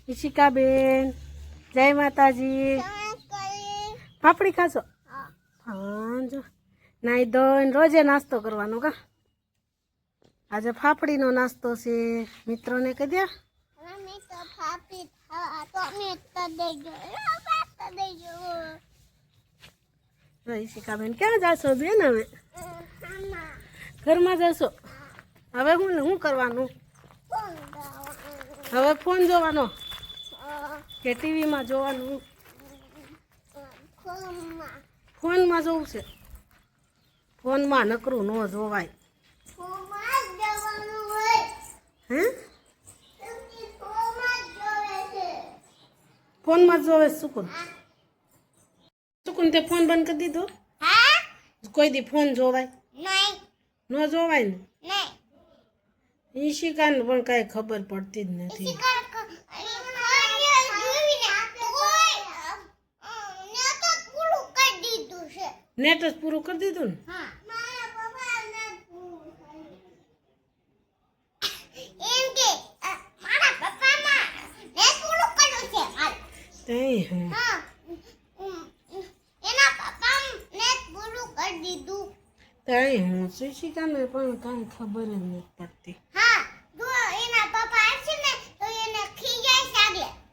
ઈશિકા બેન જય માતાજી પાપડી ખાશો હા જો નાઈ ધોઈને રોજે નાસ્તો કરવાનો કા આજે ફાફડીનો નાસ્તો છે મિત્રોને કહી દે ઈશિકા બેન ક્યાં જાશો બેન હવે ઘરમાં જશો હવે હું કરવાનું હવે ફોન જોવાનો કે ટીવીમાં જોવાનું ફોનમાં જોવું છે ફોનમાં નકરું ન જોવાય હે ફોનમાં જોવે સુકુન સુકુન તે ફોન બંધ કરી દીધો કોઈ દી ફોન જોવાય ન જોવાય ને ઈશિકાને પણ કઈ ખબર પડતી જ નથી નેટ જ પૂરું કરી દીધું ને હું ઈશિકાને પણ કઈ ખબર જ નથી પડતી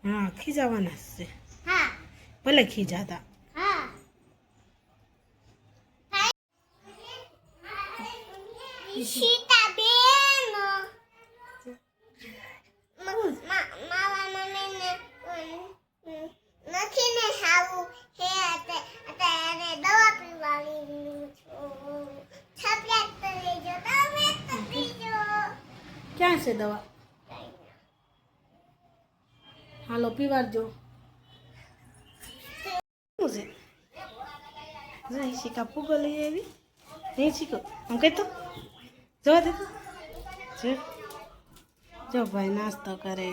હા ખીજાવાના છે ભલે ખીજાતા ક્યાં છે દવા હાલો પીવાડજો શું છે ઈશિકા ફૂગો લઈ આવી નહીં શીખો આમ કહેતો જો દે જો ભાઈ નાસ્તો કરે